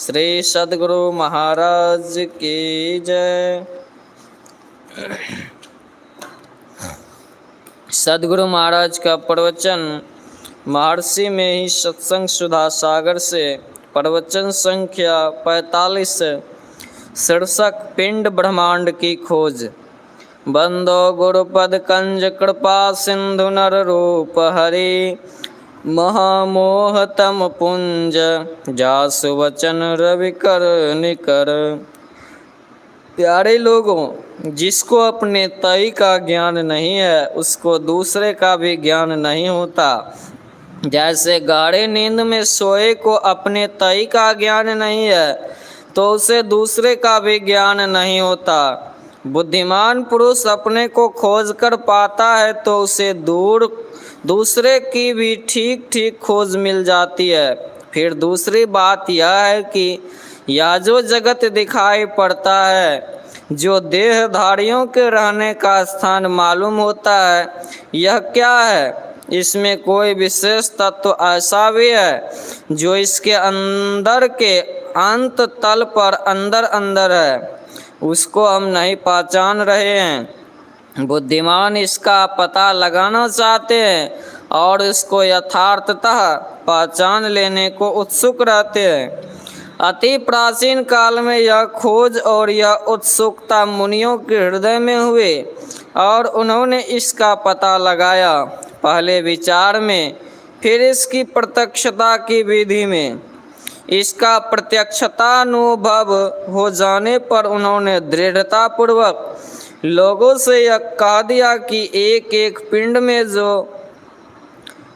श्री सद्गुरु महाराज की जय। सद्गुरु महाराज का प्रवचन महर्षि में ही सत्संग सुधा सागर से प्रवचन संख्या 45। शीर्षक पिंड ब्रह्मांड की खोज। बंदो गुरुपद कंज कृपा सिंधु नर रूप हरि महामोह तम पुंज जासु वचन रवि कर निकर। प्यारे लोगों, जिसको अपने तय का ज्ञान नहीं है उसको दूसरे का भी ज्ञान नहीं होता। जैसे गाढ़े नींद में सोए को अपने तय का ज्ञान नहीं है तो उसे दूसरे का भी ज्ञान नहीं होता। बुद्धिमान पुरुष अपने को खोज कर पाता है तो उसे दूसरे की भी ठीक ठीक खोज मिल जाती है। फिर दूसरी बात यह है कि यह जो जगत दिखाई पड़ता है, जो देहधारियों के रहने का स्थान मालूम होता है, यह क्या है? इसमें कोई विशेष तत्व ऐसा भी है जो इसके अंदर के अंत तल पर अंदर अंदर है, उसको हम नहीं पहचान रहे हैं। बुद्धिमान इसका पता लगाना चाहते हैं और इसको यथार्थतः पहचान लेने को उत्सुक रहते हैं। अति प्राचीन काल में यह खोज और यह उत्सुकता मुनियों के हृदय में हुए और उन्होंने इसका पता लगाया, पहले विचार में, फिर इसकी प्रत्यक्षता की विधि में। इसका प्रत्यक्षतानुभव हो जाने पर उन्होंने दृढ़तापूर्वक लोगों से यह कह दिया कि एक एक पिंड में जो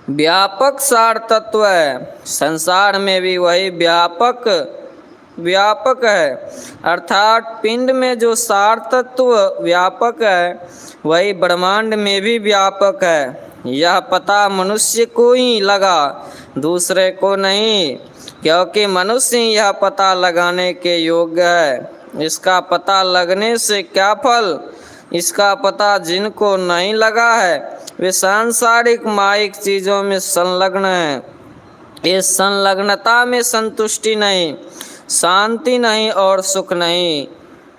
व्यापक सार तत्व है, संसार में भी वही व्यापक है। अर्थात पिंड में जो सार तत्व व्यापक है वही ब्रह्मांड में भी व्यापक है। यह पता मनुष्य को ही लगा, दूसरे को नहीं, क्योंकि मनुष्य ही यह पता लगाने के योग्य है। इसका पता लगने से क्या फल? इसका पता जिनको नहीं लगा है वे सांसारिक मायिक चीज़ों में संलग्न हैं। इस संलग्नता में संतुष्टि नहीं, शांति नहीं और सुख नहीं।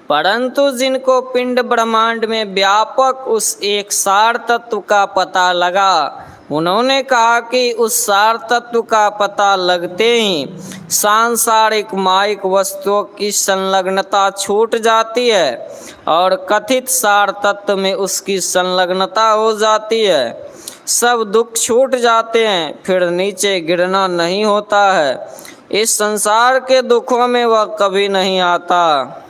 परंतु जिनको पिंड ब्रह्मांड में व्यापक उस एक सार तत्व का पता लगा, उन्होंने कहा कि उस सार तत्व का पता लगते ही सांसारिक मायिक वस्तुओं की संलग्नता छूट जाती है और कथित सार तत्व में उसकी संलग्नता हो जाती है। सब दुख छूट जाते हैं, फिर नीचे गिरना नहीं होता है। इस संसार के दुखों में वह कभी नहीं आता।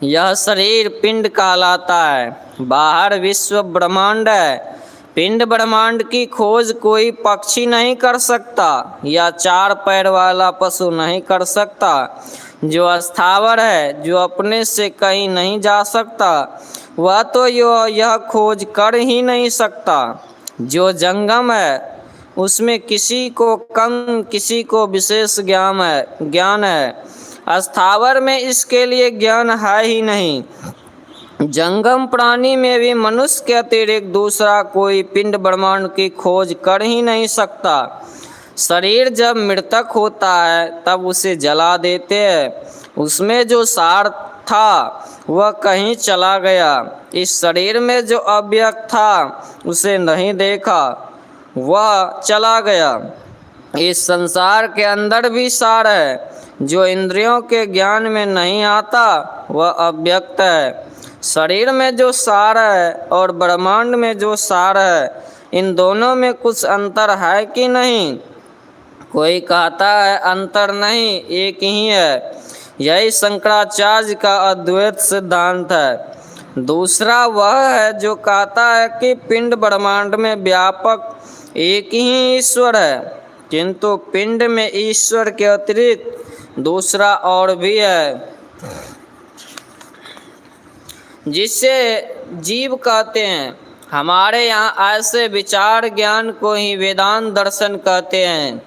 यह शरीर पिंड कहलाता है, बाहर विश्व ब्रह्मांड है। पिंड ब्रह्मांड की खोज कोई पक्षी नहीं कर सकता या चार पैर वाला पशु नहीं कर सकता। जो अस्थावर है, जो अपने से कहीं नहीं जा सकता, वह तो यह खोज कर ही नहीं सकता। जो जंगम है उसमें किसी को कम किसी को विशेष ज्ञान है। अस्थावर में इसके लिए ज्ञान है ही नहीं। जंगम प्राणी में भी मनुष्य के अतिरिक्त दूसरा कोई पिंड ब्रह्मांड की खोज कर ही नहीं सकता। शरीर जब मृतक होता है तब उसे जला देते हैं। उसमें जो सार था वह कहीं चला गया। इस शरीर में जो अव्यक्त था उसे नहीं देखा, वह चला गया। इस संसार के अंदर भी सार है, जो इंद्रियों के ज्ञान में नहीं आता, वह अव्यक्त है। शरीर में जो सार है और ब्रह्मांड में जो सार है, इन दोनों में कुछ अंतर है कि नहीं? कोई कहता है अंतर नहीं, एक ही है। यही शंकराचार्य का अद्वैत सिद्धांत है। दूसरा वह है जो कहता है कि पिंड ब्रह्मांड में व्यापक एक ही ईश्वर है, किंतु पिंड में ईश्वर के अतिरिक्त दूसरा और भी है, जिसे जीव कहते हैं। हमारे यहाँ ऐसे विचार ज्ञान को ही वेदांत दर्शन कहते हैं।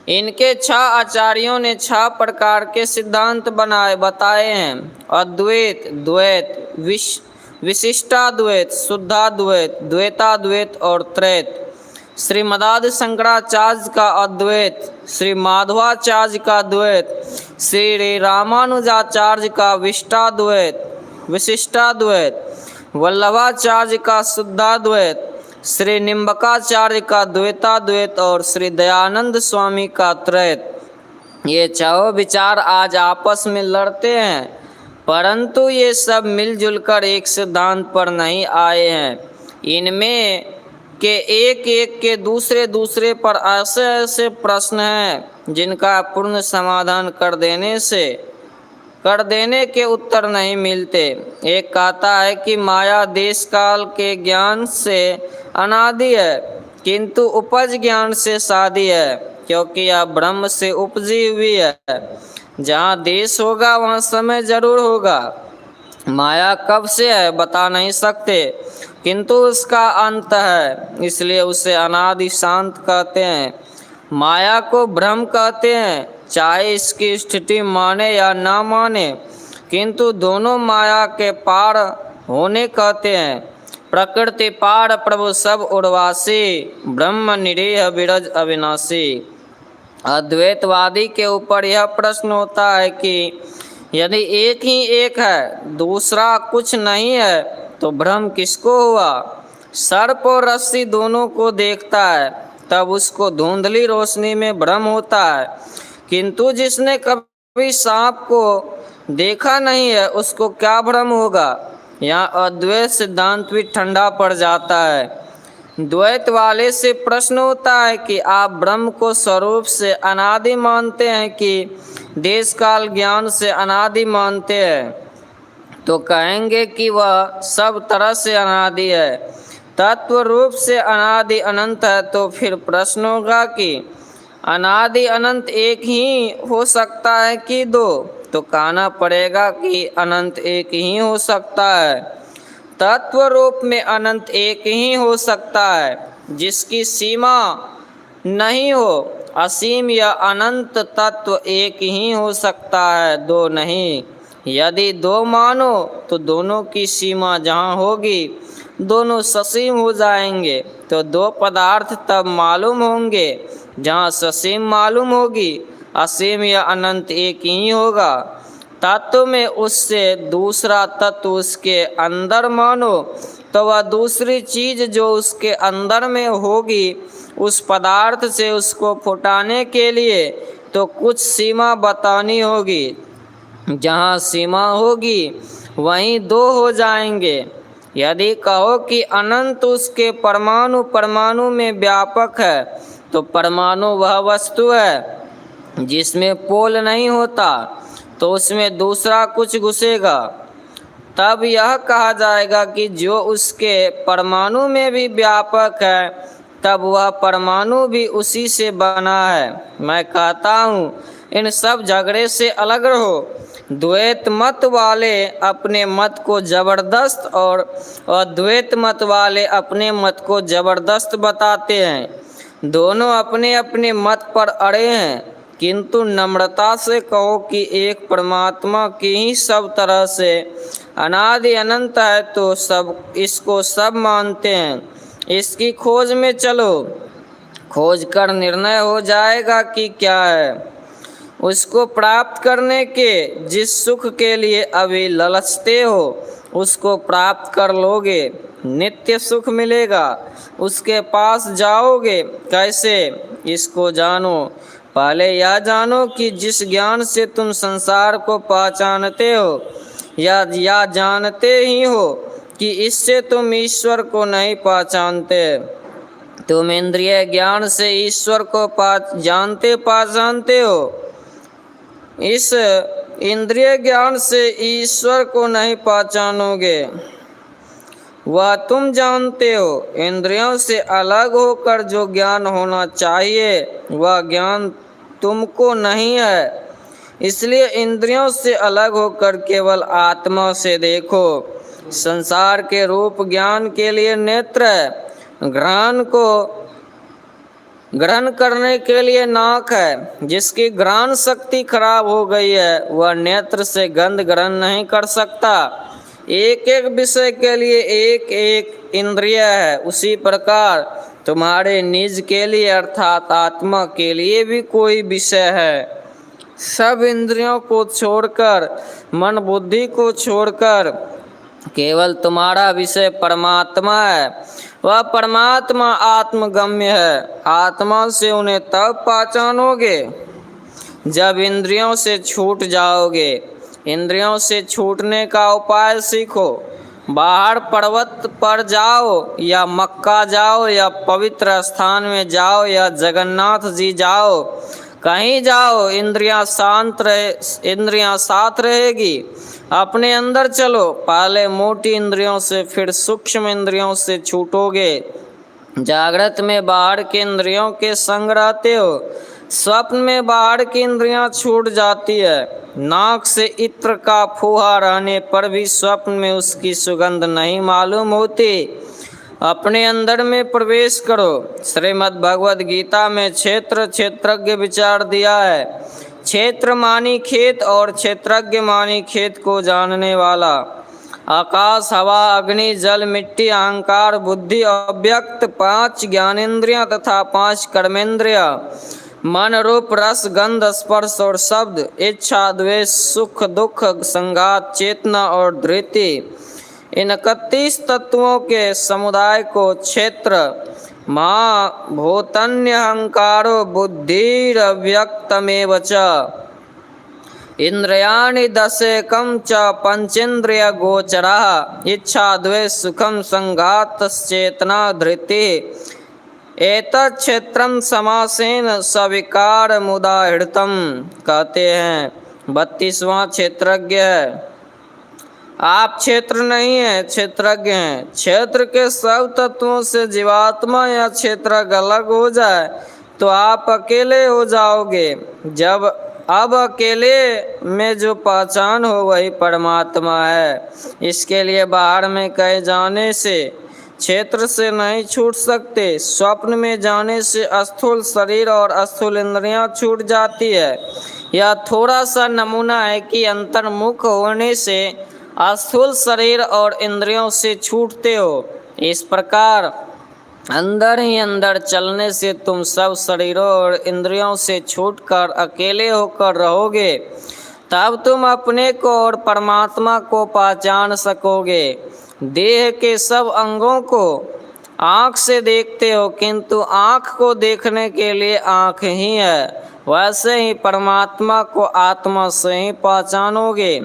इनके 6 आचार्यों ने 6 प्रकार के सिद्धांत बताए हैं: अद्वैत, द्वैत, विशिष्टाद्वैत, शुद्धाद्वैत, द्वैताद्वैत और त्रैत। श्री मदादि शंकराचार्य का अद्वैत, श्री माधवाचार्य का द्वैत, श्री रामानुजाचार्य का विशिष्टाद्वैत, वल्लभाचार्य का शुद्धाद्वैत, श्री निम्बकाचार्य का द्वैताद्वैत और श्री दयानंद स्वामी का त्रैत। ये चारों विचार आज आपस में लड़ते हैं, परंतु ये सब मिलजुल कर एक सिद्धांत पर नहीं आए हैं। इनमें के एक एक के दूसरे पर ऐसे ऐसे प्रश्न हैं जिनका पूर्ण समाधान कर देने के उत्तर नहीं मिलते। एक कहता है कि माया देश काल के ज्ञान से अनादि है, किंतु उपज ज्ञान से सादी है, क्योंकि यह ब्रह्म से उपजी हुई है। जहाँ देश होगा वहाँ समय जरूर होगा। माया कब से है बता नहीं सकते, किंतु उसका अंत है, इसलिए उसे अनादि शांत कहते हैं। माया को ब्रह्म कहते हैं, चाहे इसकी स्थिति माने या ना माने, किंतु दोनों माया के पार होने कहते हैं। प्रकृति पार प्रभु सब उर्वासी, ब्रह्म निरीह विरज अविनाशी। अद्वैतवादी के ऊपर यह प्रश्न होता है कि यदि एक ही एक है, दूसरा कुछ नहीं है, तो भ्रम किसको हुआ? सर्प और रस्सी दोनों को देखता है, तब उसको धुंधली रोशनी में भ्रम होता है, किंतु जिसने कभी सांप को देखा नहीं है उसको क्या भ्रम होगा? यहाँ अद्वैत सिद्धांत भी ठंडा पड़ जाता है। द्वैत वाले से प्रश्न होता है कि आप ब्रह्म को स्वरूप से अनादि मानते हैं कि देश काल ज्ञान से अनादि मानते हैं? तो कहेंगे कि वह सब तरह से अनादि है, तत्व रूप से अनादि अनंत है। तो फिर प्रश्न होगा कि अनादि अनंत एक ही हो सकता है कि दो? तो कहना पड़ेगा कि अनंत एक ही हो सकता है। तत्व रूप में अनंत एक ही हो सकता है, जिसकी सीमा नहीं हो। असीम या अनंत तत्व एक ही हो सकता है, दो नहीं। यदि दो मानो तो दोनों की सीमा जहाँ होगी दोनों ससीम हो जाएंगे। तो दो पदार्थ तब मालूम होंगे जहाँ ससीम मालूम होगी। असीम या अनंत एक ही होगा। तत्व में उससे दूसरा तत्व उसके अंदर मानो तो वह दूसरी चीज जो उसके अंदर में होगी, उस पदार्थ से उसको फुटाने के लिए तो कुछ सीमा बतानी होगी। जहाँ सीमा होगी वहीं दो हो जाएंगे। यदि कहो कि अनंत उसके परमाणु में व्यापक है, तो परमाणु वह वस्तु है जिसमें पोल नहीं होता, तो उसमें दूसरा कुछ घुसेगा। तब यह कहा जाएगा कि जो उसके परमाणु में भी व्यापक है, तब वह परमाणु भी उसी से बना है। मैं कहता हूँ इन सब झगड़े से अलग रहो। द्वैत मत वाले अपने मत को जबरदस्त और अद्वैत मत वाले अपने मत को जबरदस्त बताते हैं। दोनों अपने अपने मत पर अड़े हैं, किंतु नम्रता से कहो कि एक परमात्मा की ही सब तरह से अनादि अनंत है, तो सब इसको सब मानते हैं। इसकी खोज में चलो, खोज कर निर्णय हो जाएगा कि क्या है। उसको प्राप्त करने के जिस सुख के लिए अभी ललचते हो, उसको प्राप्त कर लोगे, नित्य सुख मिलेगा। उसके पास जाओगे कैसे, इसको जानो। पहले यह जानो कि जिस ज्ञान से तुम संसार को पहचानते हो या जानते ही हो कि इससे तुम ईश्वर को नहीं पहचानते। तुम इंद्रिय ज्ञान से ईश्वर को पहचानते हो, इस इंद्रिय ज्ञान से ईश्वर को नहीं पहचानोगे। वह तुम जानते हो। इंद्रियों से अलग होकर जो ज्ञान होना चाहिए वह ज्ञान तुमको नहीं है। इसलिए इंद्रियों से अलग होकर केवल आत्मा से देखो। संसार के रूप ज्ञान के लिए नेत्र है, घ्राण को ग्रहण करने के लिए नाक है। जिसकी घ्राण शक्ति खराब हो गई है वह नेत्र से गंध ग्रहण नहीं कर सकता। एक एक विषय के लिए एक एक इंद्रिय है। उसी प्रकार तुम्हारे निज के लिए अर्थात आत्मा के लिए भी कोई विषय है। सब इंद्रियों को छोड़कर, मन बुद्धि को छोड़कर केवल तुम्हारा विषय परमात्मा है। वह परमात्मा आत्मगम्य है। आत्मा से उन्हें तब पहचानोगे जब इंद्रियों से छूट जाओगे। इंद्रियों से छूटने का उपाय सीखो। बाहर पर्वत पर जाओ या मक्का जाओ या पवित्र स्थान में जाओ या जगन्नाथ जी जाओ, कहीं जाओ, इंद्रियां साथ रहेगी। अपने अंदर चलो। पहले मोटी इंद्रियों से फिर सूक्ष्म इंद्रियों से छूटोगे। जागृत में बाहर के इंद्रियों के संग रहते हो, स्वप्न में बाहर की इंद्रियां छूट जाती है। नाक से इत्र का फूहा रहने पर भी स्वप्न में उसकी सुगंध नहीं मालूम होती। अपने अंदर में प्रवेश करो। श्रीमद् भगवद गीता में क्षेत्र क्षेत्रज्ञ विचार दिया है। क्षेत्र मानी खेत और क्षेत्रज्ञ मानी खेत को जानने वाला। आकाश, हवा, अग्नि, जल, मिट्टी, अहंकार, बुद्धि, अव्यक्त 5 ज्ञानेंद्रियां तथा 5 कर्मेंद्रियां, मन, रूप, रस, गंध, स्पर्श और शब्द, इच्छा, द्वेष, सुख, दुख, संघात, चेतना और धृति, इन 31 तत्वों के समुदाय को क्षेत्र महाभूतन्य अहंकारो बुद्धिरव्यक्तमेव च इंद्रियाणि दशेकं च पंचेन्द्रिय गोचरः इच्छा द्वेष सुखम संघातश्चेतना धृति एतत् क्षेत्रं समासेन सविकार मुदाहृतम्। कहते हैं 32वां क्षेत्रज्ञ है। आप क्षेत्र नहीं है, क्षेत्रज्ञ हैं। क्षेत्र के सब तत्वों से जीवात्मा या क्षेत्रज्ञ अलग हो जाए तो आप अकेले हो जाओगे। जब अब अकेले में जो पहचान हो वही परमात्मा है। इसके लिए बाहर में कहे जाने से, क्षेत्र से नहीं छूट सकते। स्वप्न में जाने से स्थूल शरीर और स्थूल इंद्रियां छूट जाती है। यह थोड़ा सा नमूना है कि अंतर्मुख होने से स्थूल शरीर और इंद्रियों से छूटते हो। इस प्रकार अंदर ही अंदर चलने से तुम सब शरीरों और इंद्रियों से छूटकर अकेले होकर रहोगे। तब तुम अपने को और परमात्मा को पहचान सकोगे। देह के सब अंगों को आँख से देखते हो, किंतु आँख को देखने के लिए आँख ही है। वैसे ही परमात्मा को आत्मा से ही पहचानोगे।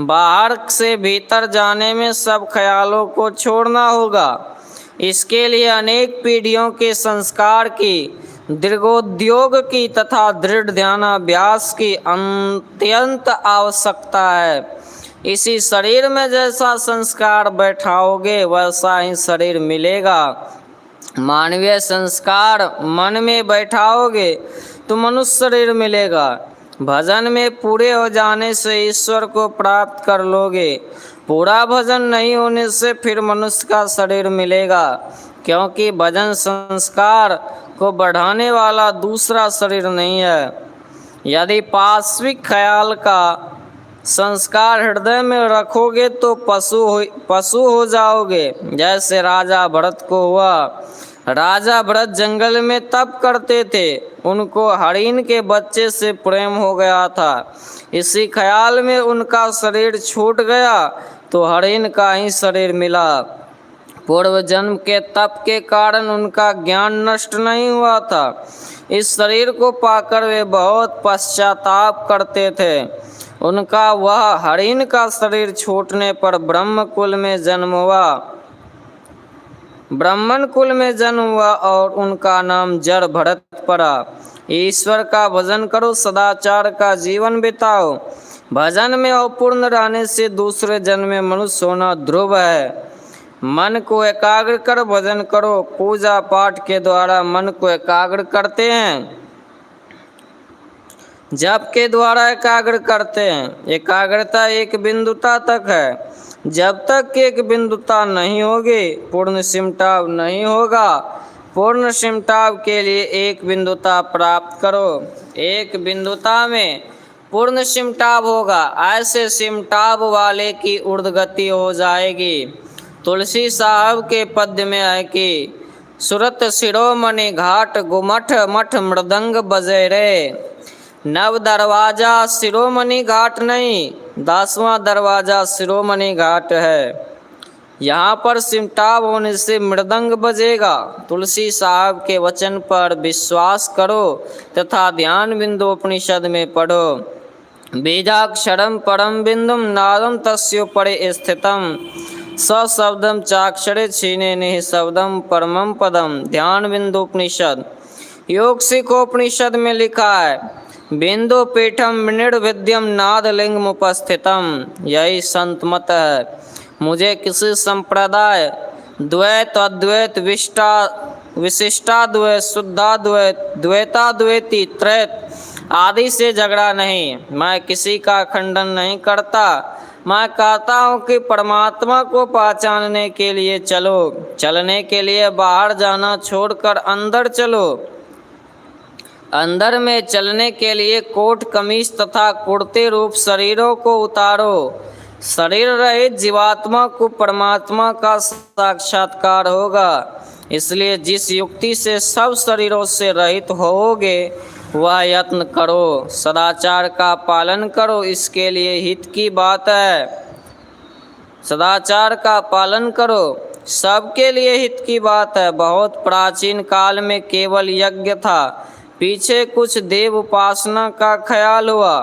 बाहर से भीतर जाने में सब ख्यालों को छोड़ना होगा। इसके लिए अनेक पीढ़ियों के संस्कार की, दीर्घोद्योग की तथा दृढ़ ध्यानाभ्यास की अत्यंत आवश्यकता है। इसी शरीर में जैसा संस्कार बैठाओगे वैसा ही शरीर मिलेगा। मानवीय संस्कार मन में बैठाओगे तो मनुष्य शरीर मिलेगा। भजन में पूरे हो जाने से ईश्वर को प्राप्त कर लोगे। पूरा भजन नहीं होने से फिर मनुष्य का शरीर मिलेगा, क्योंकि भजन संस्कार को बढ़ाने वाला दूसरा शरीर नहीं है। यदि पाश्विक ख्याल का संस्कार हृदय में रखोगे तो पशु हो जाओगे, जैसे राजा भरत को हुआ। राजा भरत जंगल में तप करते थे, उनको हरिण के बच्चे से प्रेम हो गया था। इसी ख्याल में उनका शरीर छूट गया तो हरिण का ही शरीर मिला। पूर्व जन्म के तप के कारण उनका ज्ञान नष्ट नहीं हुआ था। इस शरीर को पाकर वे बहुत पश्चाताप करते थे। उनका वह हरिण का शरीर छूटने पर ब्रह्मन कुल में जन्म हुआ और उनका नाम जड़ भरत पड़ा। ईश्वर का भजन करो, सदाचार का जीवन बिताओ। भजन में अपूर्ण रहने से दूसरे जन्म में मनुष्य होना ध्रुव है। मन को एकाग्र कर भजन करो। पूजा पाठ के द्वारा मन को एकाग्र करते हैं, जप के द्वारा एकाग्र करते हैं। एकाग्रता एक बिंदुता तक है। जब तक एक बिंदुता नहीं होगी पूर्ण सिमटाव नहीं होगा। पूर्ण सिमटाव के लिए एक बिंदुता प्राप्त करो। एक बिंदुता में पूर्ण सिमटाव होगा। ऐसे सिमटाव वाले की ऊर्ध्वगति हो जाएगी। तुलसी साहब के पद्य में है कि सुरत शिरोमणि घाट गुमठ मठ मृदंग बजे रे। नव दरवाजा शिरोमणि घाट नहीं, 10वां दरवाजा शिरोमणि घाट है। यहाँ पर सिमटाब होने से मृदंग बजेगा। तुलसी साहब के वचन पर विश्वास करो तथा ध्यान बिंदु उपनिषद में पढ़ो। बीजाक्षरम परम बिंदुम नादम तस्यो परे स्थितम सशब्दम चाक्षरे छीने निः शब्दम परमम पदम। ध्यान बिंदु उपनिषद। योग सिखोपनिषद में लिखा है, बिंदु पीठम निर्विद्यम नादलिंगम उपस्थितम। यही संत मत है। मुझे किसी संप्रदाय द्वैत अद्वैत विशिष्टाद्वैत शुद्धाद्वैत द्वैताद्वैती त्रैत आदि से झगड़ा नहीं। मैं किसी का खंडन नहीं करता। मैं कहता हूँ कि परमात्मा को पहचानने के लिए चलो। चलने के लिए बाहर जाना छोड़कर अंदर चलो। अंदर में चलने के लिए कोट कमीज तथा कुर्ते रूप शरीरों को उतारो। शरीर रहित जीवात्मा को परमात्मा का साक्षात्कार होगा। इसलिए जिस युक्ति से सब शरीरों से रहित होोगे वह यत्न करो। सदाचार का पालन करो, इसके लिए हित की बात है। सदाचार का पालन करो, सबके लिए हित की बात है। बहुत प्राचीन काल में केवल यज्ञ था, पीछे कुछ देव उपासना का ख्याल हुआ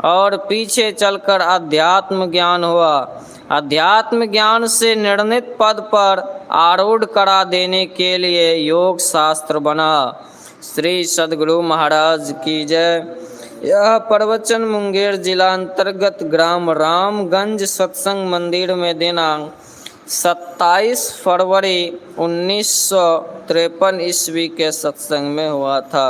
और पीछे चलकर अध्यात्म ज्ञान हुआ। अध्यात्म ज्ञान से निर्णित पद पर आरूढ़ करा देने के लिए योग शास्त्र बना। श्री सद्गुरु महाराज की जय। यह प्रवचन मुंगेर जिला अंतर्गत ग्राम रामगंज सत्संग मंदिर में दिनांक 27 फरवरी 1953 ईस्वी के सत्संग में हुआ था।